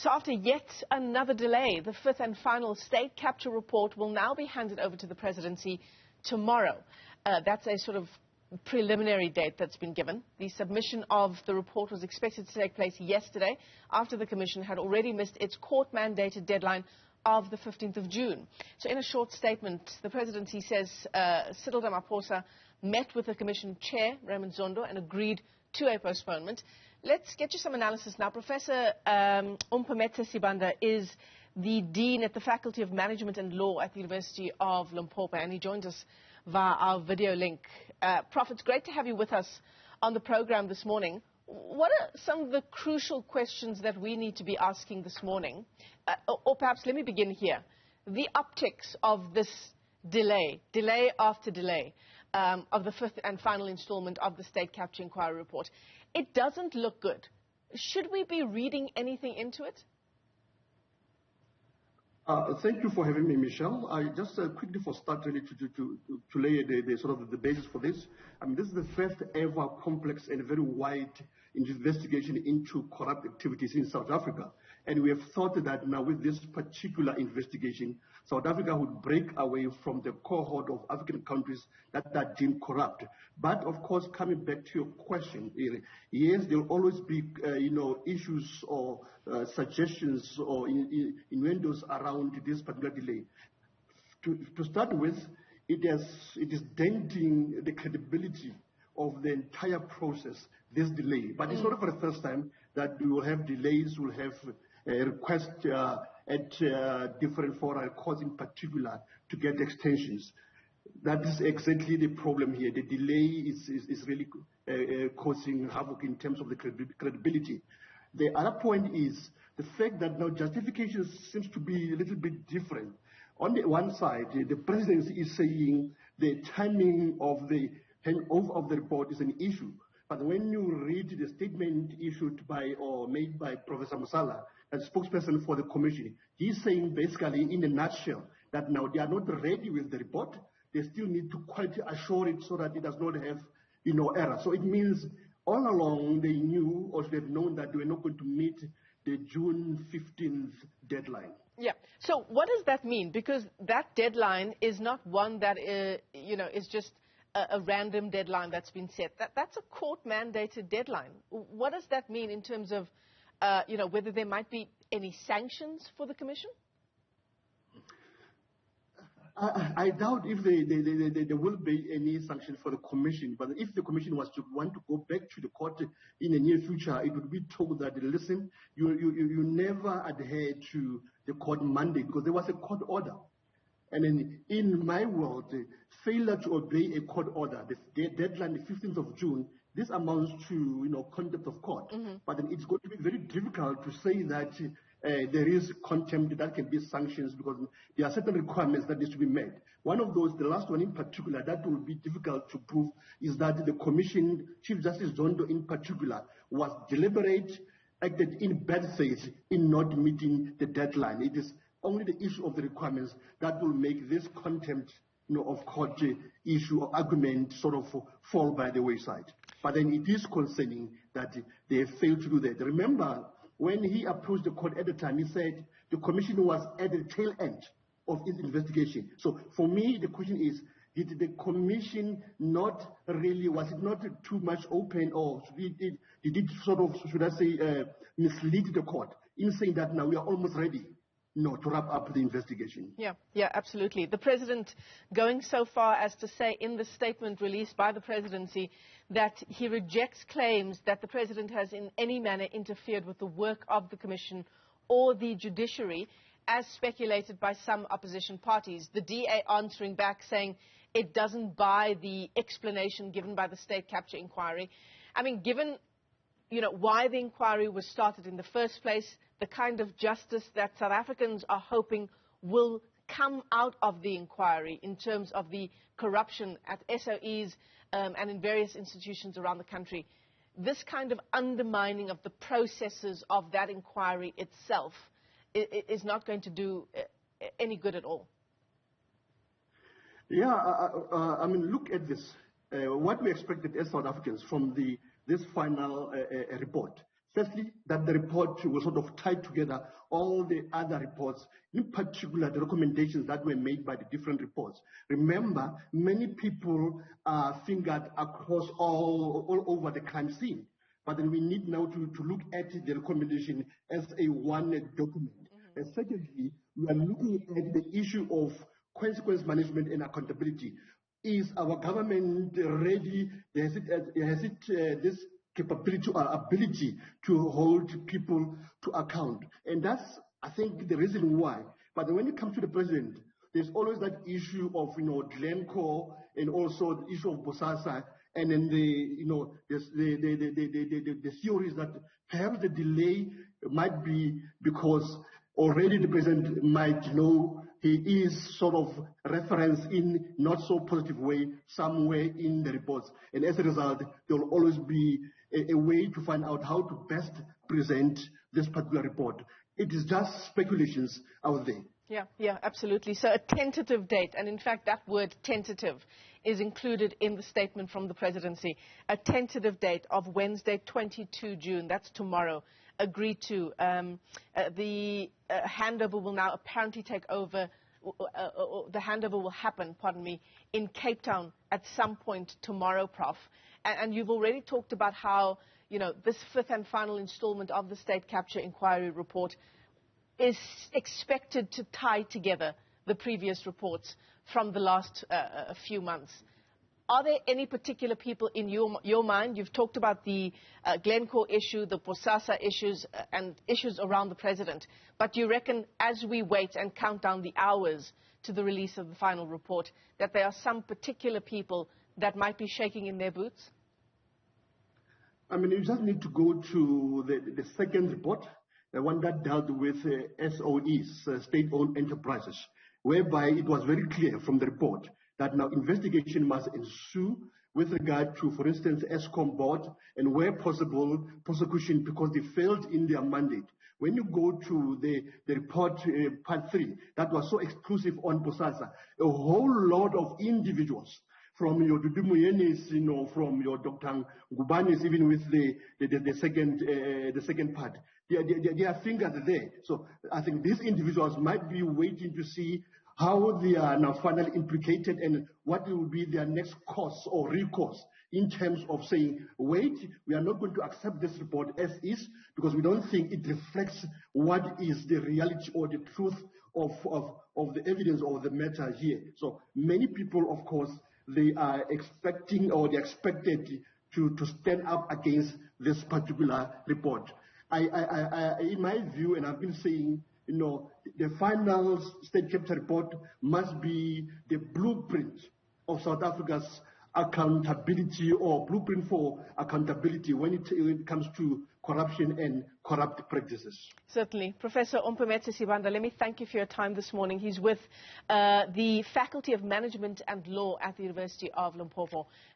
So after yet another delay, the fifth and final state capture report will now be handed over to the presidency tomorrow. That's a sort of preliminary date that's been given. The submission of the report was expected to take place yesterday after the Commission had already missed its court-mandated deadline of the 15th of June. So in a short statement, the presidency says Cyril Ramaphosa met with the Commission chair, Raymond Zondo, and agreed to a postponement. Let's get you some analysis now. Professor Omphemetse Sibanda is the Dean at the Faculty of Management and Law at the University of Limpopo, and he joins us via our video link. Prof, it's great to have you with us on the program this morning. What are some of the crucial questions that we need to be asking this morning? Or perhaps let me begin here. The optics of this delay after delay, of the fifth and final installment of the State Capture Inquiry Report, it doesn't look good. Should we be reading anything into it? Thank you for having me, Michelle. I just quickly for start really to lay the sort of the basis for this. I mean, this is the first ever complex and very wide investigation into corrupt activities in South Africa. And we have thought that now with this particular investigation, South Africa would break away from the cohort of African countries that are deemed corrupt. But of course, coming back to your question, yes, there will always be, issues or suggestions or innuendos around this particular delay. To start with, it is denting the credibility of the entire process, this delay. But it's not for the first time that we will have delays, we'll have requests at different fora, courts in particular, to get extensions. That is exactly the problem here. The delay is really causing havoc in terms of the credibility. The other point is the fact that now justification seems to be a little bit different. On the one side, the presidency is saying the timing of the handover of the report is an issue. But when you read the statement issued by or made by Professor Musala, a spokesperson for the commission, he's saying basically in a nutshell that now they are not ready with the report. They still need to quality assure it so that it does not have, error. So it means all along they knew or should have known that they were not going to meet the June 15th deadline. Yeah. So what does that mean? Because that deadline is not one that, is just a random deadline that's been set. That's a court-mandated deadline. What does that mean in terms of, whether there might be any sanctions for the Commission? I doubt if there will be any sanctions for the Commission, but if the Commission was to want to go back to the court in the near future, it would be told that, listen, you never adhere to the court mandate because there was a court order. And then in my world, failure to obey a court order, the deadline, the 15th of June, this amounts to, contempt of court. But then it's going to be very difficult to say that there is contempt, that can be sanctions because there are certain requirements that need to be met. One of those, the last one in particular, that will be difficult to prove is that the Commission, Chief Justice Zondo in particular, was deliberate, acted in bad faith in not meeting the deadline. It is only the issue of the requirements that will make this contempt of court issue or argument sort of fall by the wayside. But then it is concerning that they have failed to do that. Remember, when he approached the court at the time, he said the Commission was at the tail end of its investigation. So for me, the question is, did the Commission not really, was it not too much open, or did it sort of, should I say, mislead the court in saying that now we are almost ready? No, to wrap up the investigation. Yeah, absolutely. The President going so far as to say in the statement released by the Presidency that he rejects claims that the President has in any manner interfered with the work of the Commission or the judiciary, as speculated by some opposition parties. The DA answering back saying it doesn't buy the explanation given by the State Capture Inquiry. I mean, given why the inquiry was started in the first place, the kind of justice that South Africans are hoping will come out of the inquiry in terms of the corruption at SOEs and in various institutions around the country. This kind of undermining of the processes of that inquiry itself is not going to do any good at all. Yeah, I mean, look at this. What we expected as South Africans from this final report. Firstly, that the report will sort of tie together all the other reports, in particular the recommendations that were made by the different reports. Remember, many people are fingered across all over the crime scene. But then we need now to look at the recommendation as a one document. And secondly, we are looking at the issue of consequence management and accountability. Is our government ready? Has it this capability or ability to hold people to account? And that's, I think, the reason why. But when it comes to the president, there's always that issue of, Glencore, and also the issue of Bosasa, and then the theories that perhaps the delay might be because already the president might know he is sort of referenced in not so positive way somewhere in the reports. And as a result, there will always be a way to find out how to best present this particular report. It is just speculations out there. Yeah, absolutely. So a tentative date, and in fact that word tentative is included in the statement from the presidency. A tentative date of Wednesday, 22 June, that's tomorrow, agreed to. The handover will now apparently take over, the handover will happen, in Cape Town at some point tomorrow, Prof. And you've already talked about how, this fifth and final installment of the State Capture Inquiry Report is expected to tie together the previous reports from the last few months. Are there any particular people in your mind? You've talked about the Glencore issue, the Bosasa issues, and issues around the president. But do you reckon, as we wait and count down the hours to the release of the final report, that there are some particular people that might be shaking in their boots? I mean, you just need to go to the second report, the one that dealt with SOEs, state-owned enterprises, whereby it was very clear from the report that now investigation must ensue with regard to, for instance, ESCOM board, and where possible, prosecution, because they failed in their mandate. When you go to the report, part 3, that was so exclusive on Bosasa, a whole lot of individuals, from your Dudumuyenis, from your Dr. Ngubanis, even with the second part, they are fingered there. So I think these individuals might be waiting to see how they are now finally implicated and what will be their next course or recourse in terms of saying, wait, we are not going to accept this report as is because we don't think it reflects what is the reality or the truth of the evidence or the matter here. So many people, of course, they are expecting or they're expected to stand up against this particular report. In my view, and I've been saying, the final state capture report must be the blueprint of South Africa's accountability or blueprint for accountability when it comes to corruption and corrupt practices. Certainly. Professor Omphemetse Sibanda, let me thank you for your time this morning. He's with the Faculty of Management and Law at the University of Limpopo.